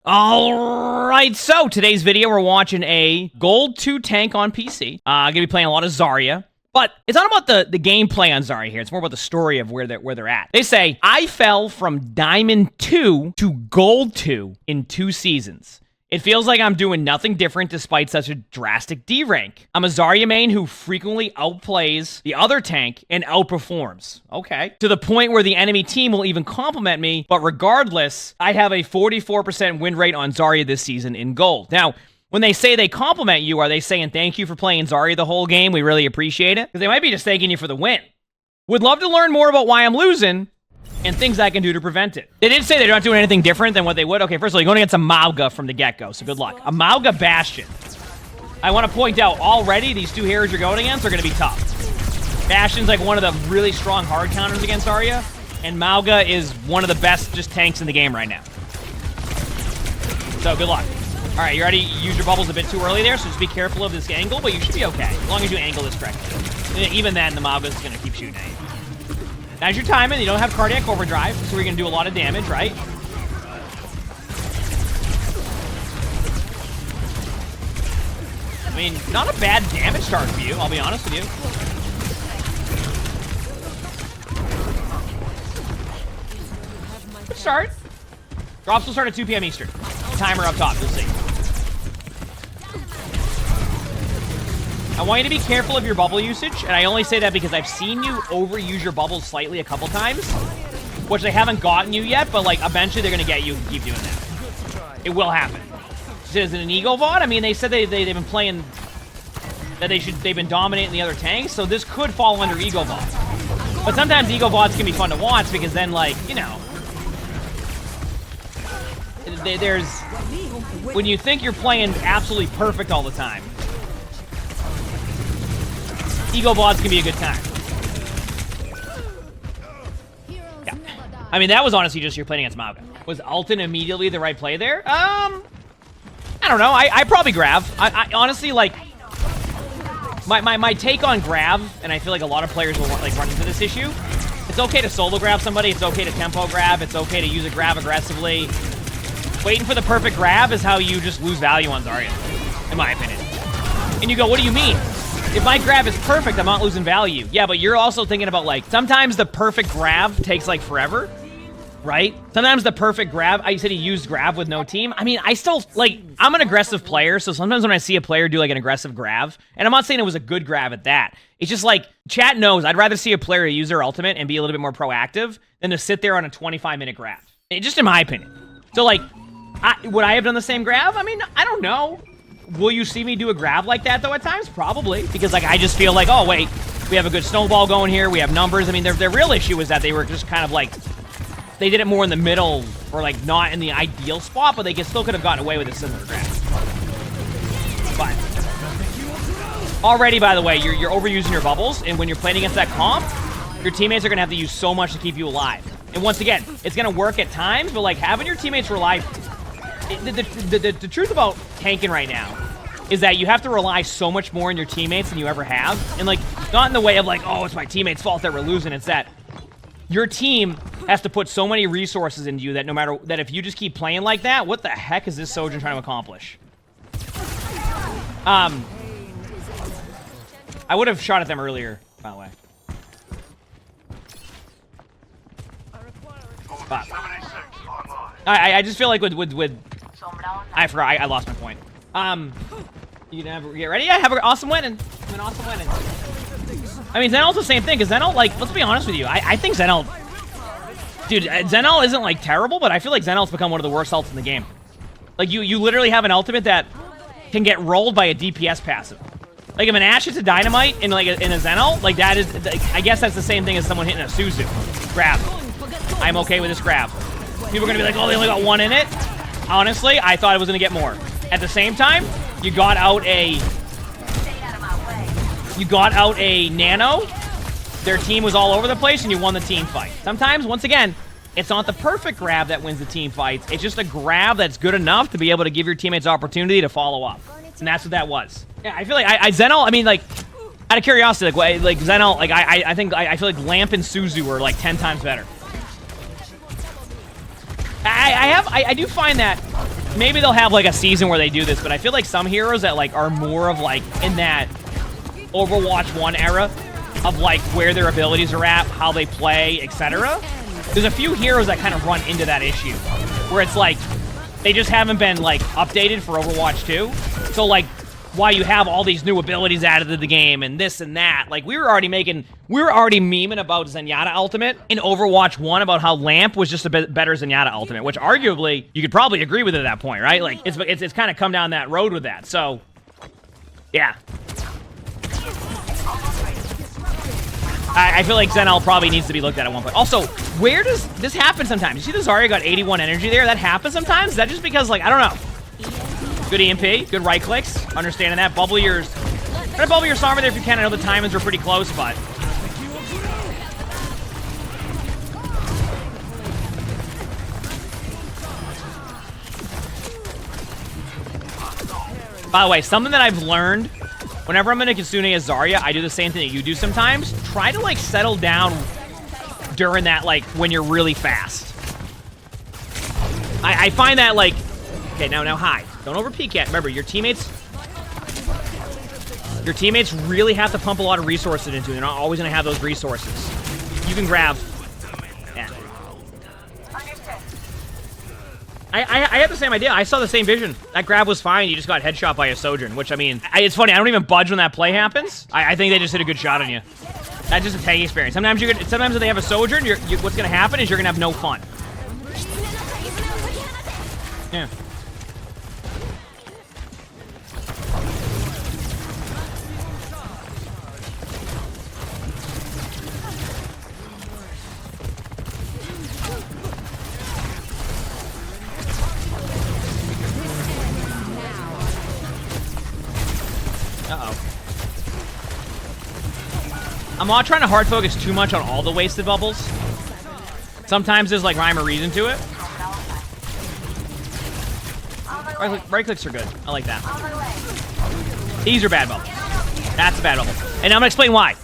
Alright, so today's video we're watching a Gold 2 tank on PC. Gonna be playing a lot of Zarya. But it's not about the gameplay on Zarya here. It's more about the story of where they're at. They say, I fell from Diamond 2 to Gold 2 in 2 seasons. It feels like I'm doing nothing different despite such a drastic D rank. I'm a Zarya main who frequently outplays the other tank and outperforms. Okay. To the point where the enemy team will even compliment me, but regardless, I have a 44% win rate on Zarya this season in Gold. Now, when they say they compliment you, are they saying thank you for playing Zarya the whole game? We really appreciate it? Because they might be just thanking you for the win. Would love to learn more about why I'm losing and things I can do to prevent it. They did say they're not doing anything different than what they would. Okay, first of all, you're going against a emongg from the get-go, so good luck. A emongg Bastion. I want to point out, already, these 2 heroes you're going against are going to be tough. Bastion's like one of the really strong hard counters against Zarya, and emongg is one of the best just tanks in the game right now. So, good luck. All right, you already used your bubbles a bit too early there, so just be careful of this angle, but you should be okay, as long as you angle this correctly. Even then, the emongg is going to keep shooting at you. As you're timing, you don't have cardiac overdrive, so we're going to do a lot of damage, right? I mean, not a bad damage start for you, I'll be honest with you. Good start. Drops will start at 2 p.m. Eastern. Timer up top, you'll see. I want you to be careful of your bubble usage, and I only say that because I've seen you overuse your bubbles slightly a couple times, which they haven't gotten you yet, but like eventually they're gonna get you if you keep doing that. It will happen. Is it an ego VOD? I mean, they said they've been playing that they've been dominating the other tanks, so this could fall under ego VOD. But sometimes ego VODs can be fun to watch because then, like, you know, there's when you think you're playing absolutely perfect all the time. Ego VODs can be a good time. Yeah. I mean, that was honestly just you're playing against emongg. Was Alton immediately the right play there? I don't know. I probably grab. I honestly, like, my take on grab, and I feel like a lot of players will like run into this issue. It's okay to solo grab somebody. It's okay to tempo grab. It's okay to use a grab aggressively. Waiting for the perfect grab is how you just lose value on Zarya, in my opinion. And you go, what do you mean? If my grab is perfect, I'm not losing value. Yeah, but you're also thinking about, like, sometimes the perfect grab takes, like, forever, right? Sometimes the perfect grab, I said he used grab with no team. I mean, I still, like, I'm an aggressive player, so sometimes when I see a player do, like, an aggressive grab, and I'm not saying it was a good grab at that, it's just, like, chat knows I'd rather see a player use their ultimate and be a little bit more proactive than to sit there on a 25-minute grab. Just in my opinion. So, like, would I have done the same grab? I mean, I don't know. Will you see me do a grab like that, though, at times? Probably. Because, like, I just feel like, oh, wait, we have a good snowball going here. We have numbers. I mean, their real issue is that they were just kind of, like, they did it more in the middle or, like, not in the ideal spot, but they still could have gotten away with a similar grab. But already, by the way, you're overusing your bubbles, and when you're playing against that comp, your teammates are going to have to use so much to keep you alive. And once again, it's going to work at times, but, like, having your teammates rely... The truth about tanking right now is that you have to rely so much more on your teammates than you ever have. And, like, not in the way of, like, oh, it's my teammates' fault that we're losing. It's that your team has to put so many resources into you that no matter, that if you just keep playing like that, what the heck is this Sojourn trying to accomplish? I would have shot at them earlier, by the way. But I just feel like with I forgot. I lost my point. You can get ready. Yeah, have an awesome winning. Have an awesome winning. I mean, Zenel's the same thing, because Zenel, like, let's be honest with you. I think Zenel... Dude, Zenel isn't, like, terrible, but I feel like Zenel's become one of the worst ults in the game. Like, you literally have an ultimate that can get rolled by a DPS passive. Like, if an Ashe hits a Dynamite in, like, in a Zenel, like, that is... I guess that's the same thing as someone hitting a Suzu. Grab. I'm okay with this grab. People are going to be like, oh, they only got 1 in it. Honestly, I thought it was going to get more. At the same time, you got out a nano. Their team was all over the place, and you won the team fight. Sometimes, once again, it's not the perfect grab that wins the team fights. It's just a grab that's good enough to be able to give your teammates opportunity to follow up. And that's what that was. Yeah, I feel like Zenel, I mean, like, out of curiosity, like Zenel, like, I think, I feel like Lamp and Suzu are, like, 10 times better. I do find that maybe they'll have like a season where they do this, but I feel like some heroes that like are more of like in that Overwatch 1 era of like where their abilities are at, how they play, etc. There's a few heroes that kind of run into that issue where it's like they just haven't been like updated for Overwatch 2. So like why you have all these new abilities added to the game and this and that. Like we were already memeing about Zenyatta Ultimate in Overwatch 1 about how Lamp was just a bit better Zenyatta Ultimate, which arguably you could probably agree with at that point, right? Like it's kind of come down that road with that. So yeah. I feel like Zenel probably needs to be looked at one point. Also, where does this happen sometimes? You see the Zarya got 81 energy there? That happens sometimes? Is that just because, like, I don't know. Good EMP, good right clicks. Understanding that. Bubble your... Try to bubble your Sombra there if you can. I know the timings were pretty close, but... By the way, something that I've learned... Whenever I'm in a Kitsune as Zarya, I do the same thing that you do sometimes. Try to, like, settle down during that, like, when you're really fast. I find that, like... Okay, now hide. Don't over-peek yet. Remember, your teammates really have to pump a lot of resources into it. They're not always going to have those resources. You can grab... Yeah. I had the same idea. I saw the same vision. That grab was fine. You just got headshot by a Sojourn, which, I mean, it's funny. I don't even budge when that play happens. I think they just did a good shot on you. That's just a tank experience. Sometimes if they have a Sojourn, what's going to happen is you're going to have no fun. Yeah. I'm not trying to hard focus too much on all the wasted bubbles. Sometimes there's like rhyme or reason to it. Right clicks are good. I like that. These are bad bubbles. That's a bad bubble. And I'm gonna explain why.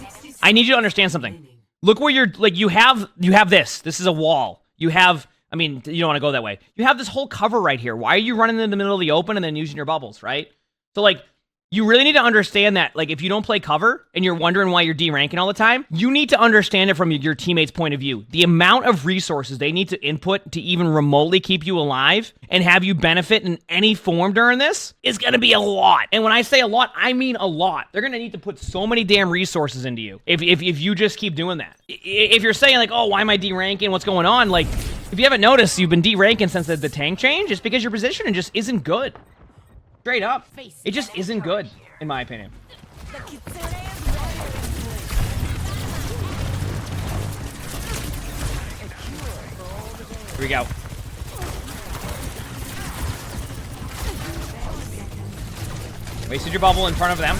I need you to understand something. Look where you're, like, you have this. This is a wall. You have, I mean, you don't want to go that way. You have this whole cover right here. Why are you running in the middle of the open and then using your bubbles, right? So, like, you really need to understand that, like, if you don't play cover and you're wondering why you're deranking all the time, you need to understand it from your teammates' point of view. The amount of resources they need to input to even remotely keep you alive and have you benefit in any form during this is going to be a lot. And when I say a lot, I mean a lot. They're going to need to put so many damn resources into you if you just keep doing that. If you're saying, like, oh, why am I deranking? What's going on? Like, if you haven't noticed, you've been deranking since the tank change. It's because your positioning just isn't good. Straight up. It just isn't good, in my opinion. Here we go. Wasted your bubble in front of them.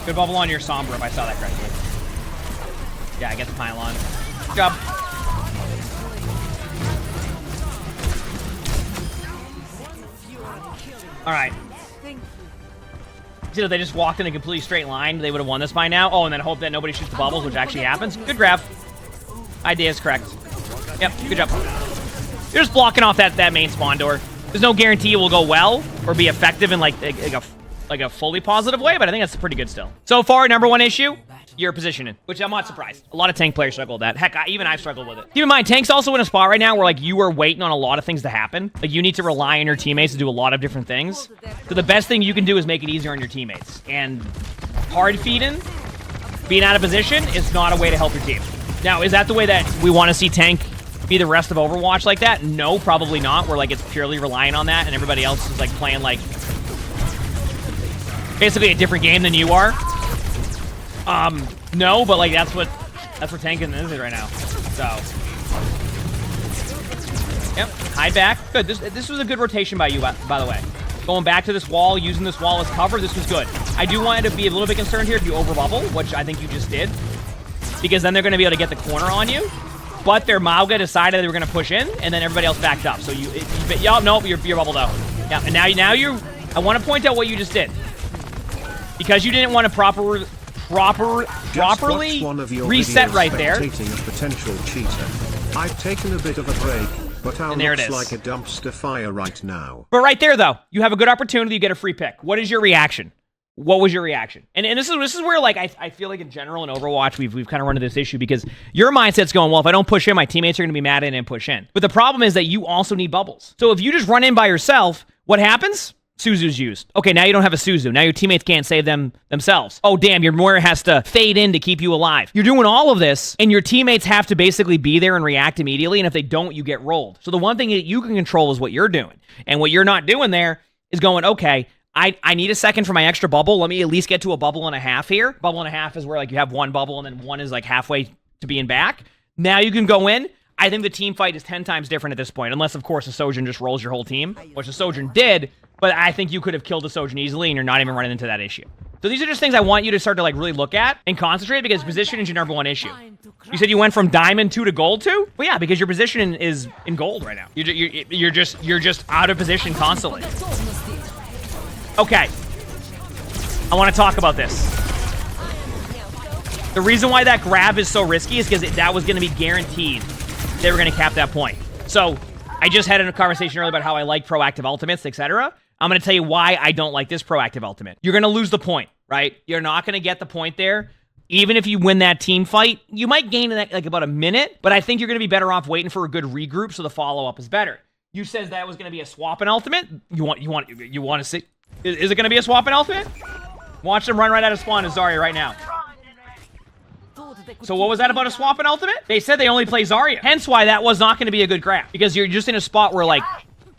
Good bubble on your Sombra, if I saw that correctly. Yeah, I get the pylon. Good job. Alright. See, if they just walked in a completely straight line, they would have won this by now. Oh, and then hope that nobody shoots the bubbles, which actually happens. Good grab. Idea is correct. Yep, good job. You're just blocking off that main spawn door. There's no guarantee it will go well or be effective in like a fully positive way, but I think that's pretty good still. So far, number one issue, your positioning, which I'm not surprised. A lot of tank players struggle with that. Heck, even I've struggled with it. Keep in mind, tank's also in a spot right now where, like, you are waiting on a lot of things to happen. Like, you need to rely on your teammates to do a lot of different things. So the best thing you can do is make it easier on your teammates. And hard feeding, being out of position, is not a way to help your team. Now, is that the way that we want to see tank be the rest of Overwatch like that? No, probably not. Where, like, it's purely relying on that and everybody else is, like, playing, like, basically a different game than you are. No, but, like, that's what tanking is right now. So, yep, hide back. Good. This was a good rotation by you, by the way. Going back to this wall, using this wall as cover, this was good. I do want to be a little bit concerned here if you overbubble, which I think you just did, because then they're going to be able to get the corner on you. But their Mauga decided they were going to push in, and then everybody else backed up. So nope, you're bubbled out. Yeah, and now I want to point out what you just did. Because you didn't want to properly reset right there. Spectating a potential cheater. I've taken a bit of a break, but I'll looks like a dumpster fire right now. But right there, though, you have a good opportunity. You get a free pick. What is your reaction? What was your reaction? And this is where, like, I feel like in general in Overwatch we've kind of run into this issue because your mindset's going, well, if I don't push in, my teammates are going to be mad at it and push in. But the problem is that you also need bubbles. So if you just run in by yourself, what happens? Suzu's used. Okay, now you don't have a Suzu. Now your teammates can't save themselves. Oh, damn, your Moira has to fade in to keep you alive. You're doing all of this, and your teammates have to basically be there and react immediately, and if they don't, you get rolled. So the one thing that you can control is what you're doing. And what you're not doing there is going, okay, I need a second for my extra bubble. Let me at least get to a bubble and a half here. Bubble and a half is where, like, you have one bubble, and then one is, like, halfway to being back. Now you can go in. I think the team fight is 10 times different at this point, unless, of course, a Sojourn just rolls your whole team, which a Sojourn did. But I think you could have killed a Sojourn easily, and you're not even running into that issue. So these are just things I want you to start to, like, really look at and concentrate, because position is your number one issue. You said you went from Diamond 2 to Gold 2? Well, yeah, because your position is in Gold right now. You're just out of position constantly. Okay. I want to talk about this. The reason why that grab is so risky is because that was going to be guaranteed they were going to cap that point. So I just had a conversation earlier about how I like proactive ultimates, etc. I'm going to tell you why I don't like this proactive ultimate. You're going to lose the point, right? You're not going to get the point there. Even if you win that team fight, you might gain like about a minute, but I think you're going to be better off waiting for a good regroup so the follow-up is better. You said that was going to be a swap-in ultimate. You want to see? Is it going to be a swap-in ultimate? Watch them run right out of spawn as Zarya right now. So what was that about a swap-in ultimate? They said they only play Zarya. Hence why that was not going to be a good grab. Because you're just in a spot where, like,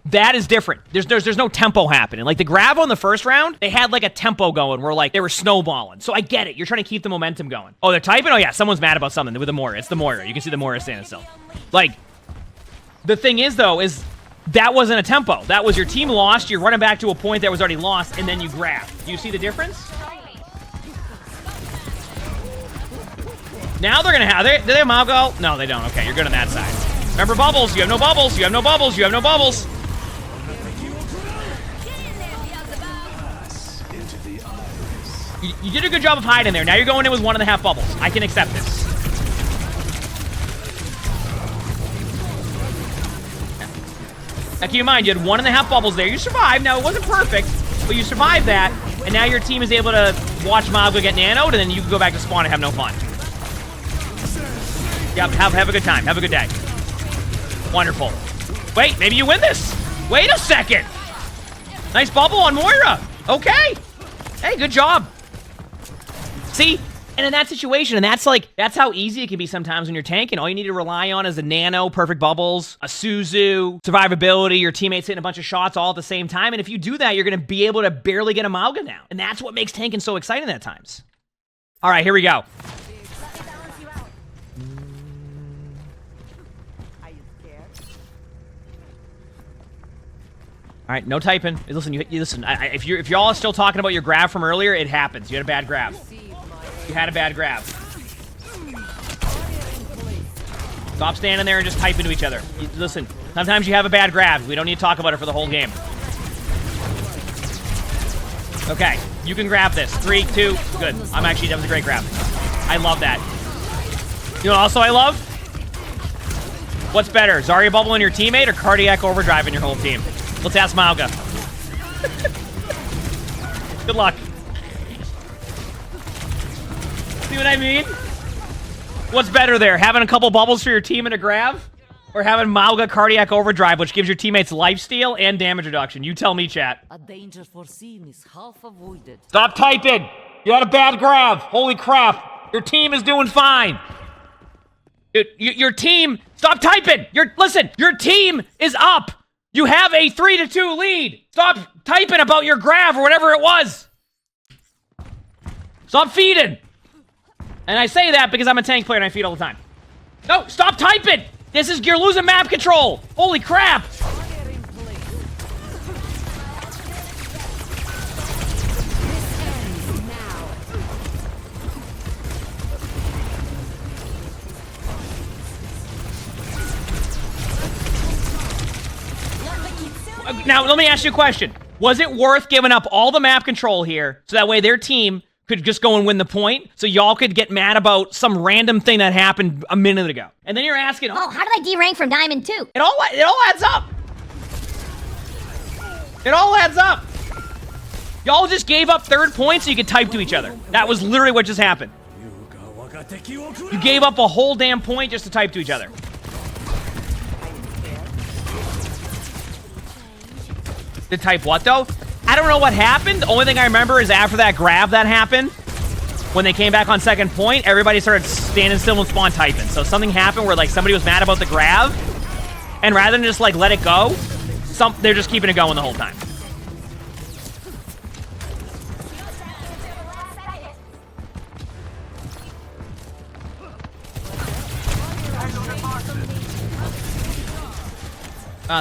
that is different. There's no tempo happening. Like, the grab on the first round, they had, like, a tempo going where, like, they were snowballing. So I get it. You're trying to keep the momentum going. Oh, they're typing? Oh, yeah. Someone's mad about something with the Moira. It's the Moira. You can see the Moira standing still. Like, the thing is, though, is that wasn't a tempo. That was your team lost. You're running back to a point that was already lost, and then you grab. Do you see the difference? Now they're going to have... Do they have Malgo? No, they don't. Okay, you're good on that side. Remember bubbles. You have no bubbles. You have no bubbles. You have no bubbles. You did a good job of hiding there. Now you're going in with 1.5 bubbles. I can accept this. Now keep in mind, you had 1.5 bubbles there. You survived. Now, it wasn't perfect, but you survived that, and now your team is able to watch Malgo get nanoed, and then you can go back to spawn and have no fun. Yep, have a good time. Have a good day. Wonderful. Wait, maybe you win this. Wait a second. Nice bubble on Moira. Okay. Hey, good job. See? And in that situation, and that's how easy it can be sometimes when you're tanking. All you need to rely on is a nano, perfect bubbles, a Suzu, survivability, your teammates hitting a bunch of shots all at the same time. And if you do that, you're going to be able to barely get a Malga down. And that's what makes tanking so exciting at times. All right, here we go. All right, no typing. Listen, you listen. If y'all are still talking about your grab from earlier, it happens. You had a bad grab. You had a bad grab. Stop standing there and just typing to each other. Listen, sometimes you have a bad grab. We don't need to talk about it for the whole game. Okay, you can grab this. 3, 2, good. That was a great grab. I love that. You know what also I love? What's better, Zarya bubble in your teammate or cardiac overdrive in your whole team? Let's ask Malga. Good luck. See what I mean? What's better there? Having a couple bubbles for your team and a grab? Or having Malga cardiac overdrive, which gives your teammates lifesteal and damage reduction? You tell me, chat. A danger foreseen is half avoided. Stop typing! You had a bad grab! Holy crap! Your team is doing fine! Your team... Stop typing! Listen! Your team is up! You have a 3-2 lead! Stop typing about your grab or whatever it was! Stop feeding! And I say that because I'm a tank player and I feed all the time. No, stop typing! You're losing map control! Holy crap! Now, let me ask you a question. Was it worth giving up all the map control here so that way their team could just go and win the point, so y'all could get mad about some random thing that happened a minute ago. And then you're asking, oh, how did I derank from Diamond 2? It all adds up. It all adds up. Y'all just gave up third point so you could type to each other. That was literally what just happened. You gave up a whole damn point just to type to each other. To type what, though? I don't know what happened. The only thing I remember is after that grab that happened, when they came back on second point, everybody started standing still and spawn typing. So something happened where, like, somebody was mad about the grab, and rather than just, like, let it go, they're just keeping it going the whole time.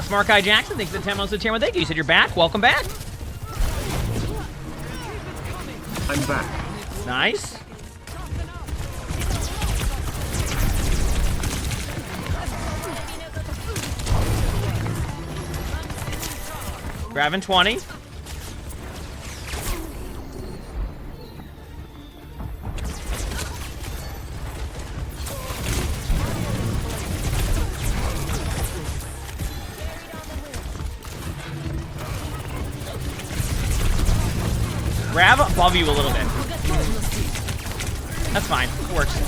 Smart Guy Jackson, thanks for the 10 months of tier 1. Thank you. You said you're back. Welcome back. I'm back. Nice. Grabbing 20. Grab above you a little bit. That's fine. It works.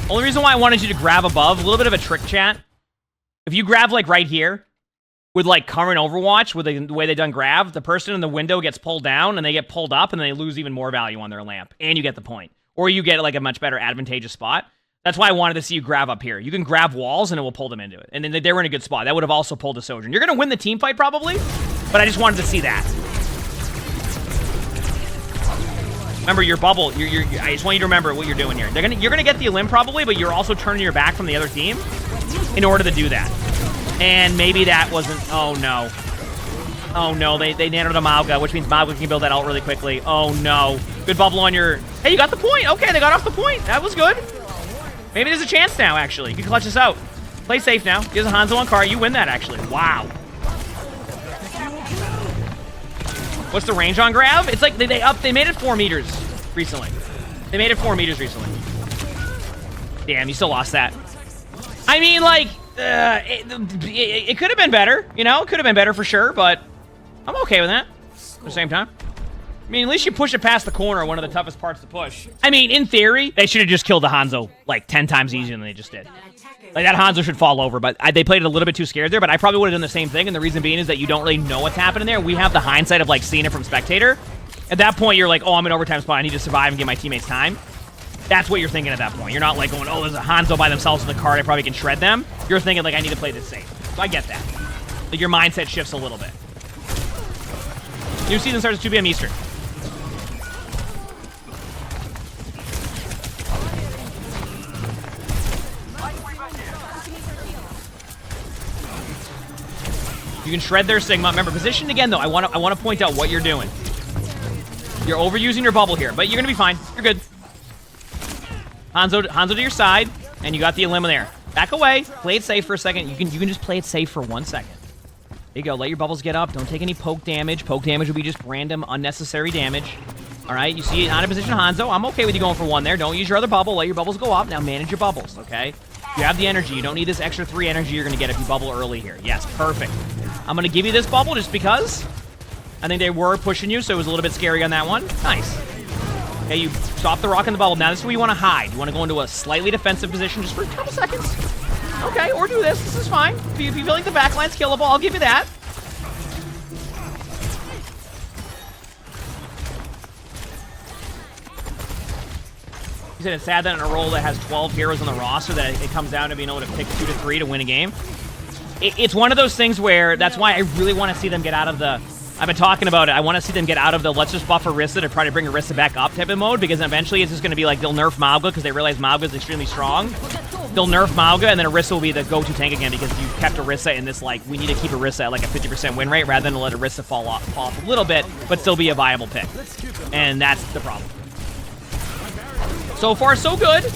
Only reason why I wanted you to grab above, a little bit of a trick, chat. If you grab, like, right here, with, like, current Overwatch, with the way they done grab, the person in the window gets pulled down, and they get pulled up, and they lose even more value on their lamp. And you get the point. Or you get, like, a much better advantageous spot. That's why I wanted to see you grab up here. You can grab walls, and it will pull them into it. And then they were in a good spot. That would have also pulled a Sojourn. You're going to win the team fight, probably, but I just wanted to see that. Remember your bubble. I just want you to remember what you're doing here. You're gonna get the elim probably, but you're also turning your back from the other team in order to do that. And maybe that wasn't. Oh no. Oh no. They nanoed a Mauga, which means Mauga can build that out really quickly. Oh no. Good bubble on your. Hey, you got the point. Okay, they got off the point. That was good. Maybe there's a chance now. Actually, you can clutch this out. Play safe now. Here's a Hanzo on cart. You win that actually. Wow. What's the range on grab? It's like they made it 4 meters recently. They made it 4 meters recently. Damn, you still lost that. I mean, like, it could have been better, you know? It could have been better for sure, but I'm okay with that at the same time. I mean, at least you push it past the corner, one of the toughest parts to push. I mean, in theory, they should have just killed the Hanzo like 10 times easier than they just did. Like, that Hanzo should fall over, but they played it a little bit too scared there, but I probably would have done the same thing, and the reason being is that you don't really know what's happening there. We have the hindsight of, like, seeing it from Spectator. At that point, you're like, oh, I'm in overtime spot. I need to survive and give my teammates time. That's what you're thinking at that point. You're not, like, going, oh, there's a Hanzo by themselves in the card. I probably can shred them. You're thinking, like, I need to play this safe. So I get that. Like, your mindset shifts a little bit. New season starts at 2 p.m. Eastern. You can shred their Sigma. Remember, positioned again, though. I want to point out what you're doing. You're overusing your bubble here, but you're going to be fine. You're good. Hanzo to your side, and you got the elim there. Back away. Play it safe for a second. You can just play it safe for 1 second. There you go. Let your bubbles get up. Don't take any poke damage. Poke damage will be just random, unnecessary damage. All right? You see it on a position Hanzo. I'm okay with you going for 1 there. Don't use your other bubble. Let your bubbles go up. Now manage your bubbles, okay? You have the energy. You don't need this extra 3 energy you're going to get if you bubble early here. Yes, perfect. I'm going to give you this bubble just because I think they were pushing you, so it was a little bit scary on that one. Nice. Okay, you stop the rock in the bubble. Now this is where you want to hide. You want to go into a slightly defensive position just for a couple seconds. Okay, or do this. This is fine. If you feel like the backline's killable, I'll give you that. You said it's sad that in a role that has 12 heroes on the roster that it comes down to being able to pick 2 to 3 to win a game. It's one of those things where that's why I really want to see them get out of the... I've been talking about it. I want to see them get out of the let's just buff Orisa to try to bring Orisa back up type of mode, because eventually it's just going to be like they'll nerf Mauga because they realize Mauga is extremely strong. They'll nerf Mauga, and then Orisa will be the go-to tank again because you kept Orisa in this, like, we need to keep Orisa at like a 50% win rate rather than let Orisa fall off a little bit, but still be a viable pick. And that's the problem. So far, so good.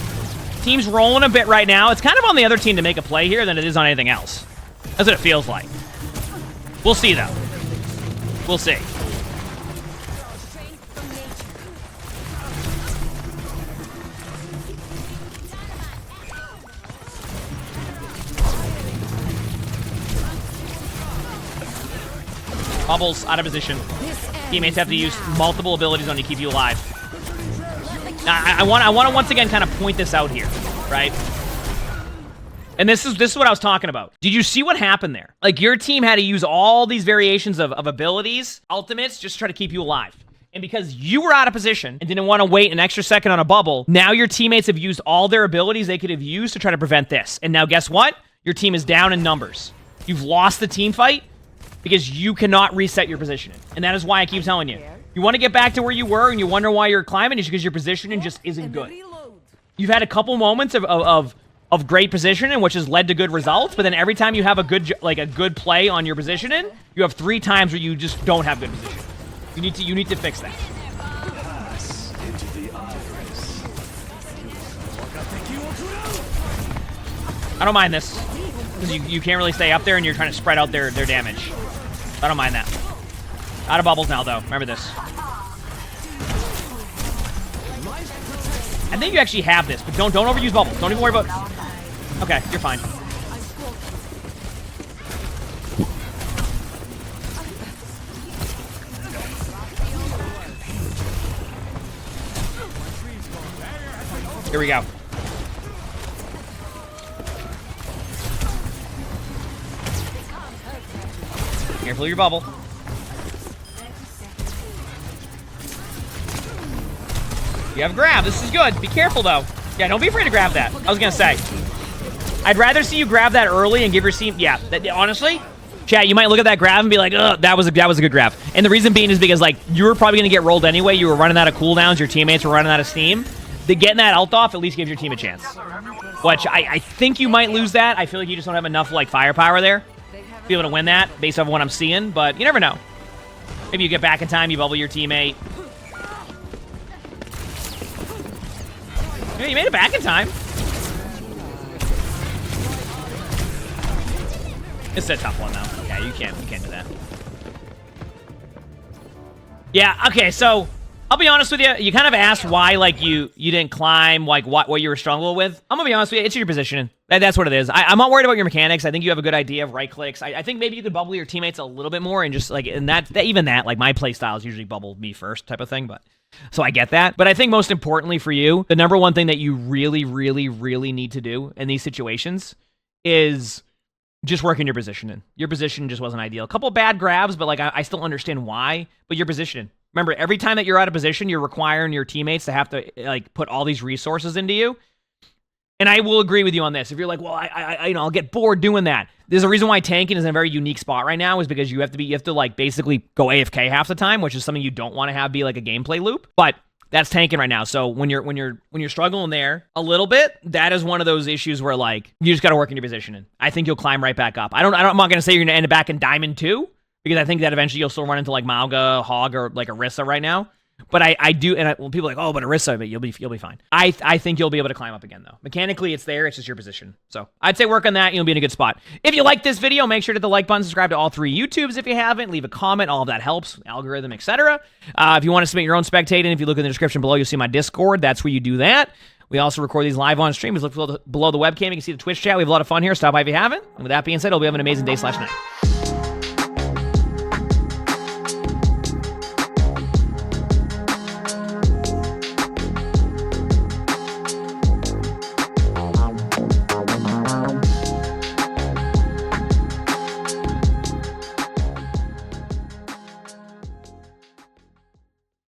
Team's rolling a bit right now. It's kind of on the other team to make a play here than it is on anything else. That's what it feels like. We'll see, though. We'll see. Bubbles out of position. Teammates have to use multiple abilities on you to keep you alive. Now, I want to once again kind of point this out here, right? And this is what I was talking about. Did you see what happened there? Like, your team had to use all these variations of abilities, ultimates, just to try to keep you alive. And because you were out of position and didn't want to wait an extra second on a bubble, now your teammates have used all their abilities they could have used to try to prevent this. And now guess what? Your team is down in numbers. You've lost the team fight because you cannot reset your positioning. And that is why I keep telling you. You want to get back to where you were and you wonder why you're climbing, it's because your positioning just isn't good. You've had a couple moments of great positioning, which has led to good results, but then every time you have a good play on your positioning, you have 3 times where you just don't have good positioning. You need to fix that. I don't mind this, because you can't really stay up there and you're trying to spread out their damage. I don't mind that. Out of bubbles now, though. Remember this. I think you actually have this, but don't overuse bubbles. Don't even worry about... Okay, you're fine. Here we go. Careful of your bubble. You have grab. This is good. Be careful, though. Yeah, don't be afraid to grab that. I was going to say. I'd rather see you grab that early and give your team... Yeah, honestly, chat, you might look at that grab and be like, ugh, that was a good grab. And the reason being is because, like, you were probably going to get rolled anyway. You were running out of cooldowns. Your teammates were running out of steam. Getting that ult off at least gives your team a chance. Which, I think you might lose that. I feel like you just don't have enough, like, firepower there to be able to win that based on what I'm seeing. But you never know. Maybe you get back in time, you bubble your teammate. Yeah, you made it back in time. It's a tough one, though. Yeah, you can't do that. Yeah, okay, so I'll be honest with you. You kind of asked why, like, you didn't climb, like, what you were struggling with. I'm gonna be honest with you. It's your positioning. That's what it is. I'm not worried about your mechanics. I think you have a good idea of right clicks. I think maybe you could bubble your teammates a little bit more and just, like, and even that, like, my play style is usually bubble me first type of thing, but... So I get that. But I think most importantly for you, the number one thing that you really, really, really need to do in these situations is just work in your positioning. Your position just wasn't ideal. A couple bad grabs, but like I still understand why. But your positioning. Remember, every time that you're out of position, you're requiring your teammates to have to like put all these resources into you. And I will agree with you on this. If you're like, well, I'll get bored doing that. There's a reason why tanking is in a very unique spot right now is because you have to like basically go AFK half the time, which is something you don't want to have be like a gameplay loop. But that's tanking right now. So when you're struggling there a little bit, that is one of those issues where like you just got to work in your positioning. I think you'll climb right back up. I'm not going to say you're going to end up back in Diamond 2 because I think that eventually you'll still run into like Mauga, Hog, or like Orisa right now. But I do, and people are like, oh, but Orisa, but you'll be fine. I think you'll be able to climb up again, though. Mechanically, it's there. It's just your position. So I'd say work on that. You'll be in a good spot. If you like this video, make sure to hit the like button, subscribe to all 3 YouTubes if you haven't. Leave a comment. All of that helps. Algorithm, etc. If you want to submit your own spectating, if you look in the description below, you'll see my Discord. That's where you do that. We also record these live on stream. Just look below the webcam. You can see the Twitch chat. We have a lot of fun here. Stop by if you haven't. And with that being said, hope you have an amazing day/night.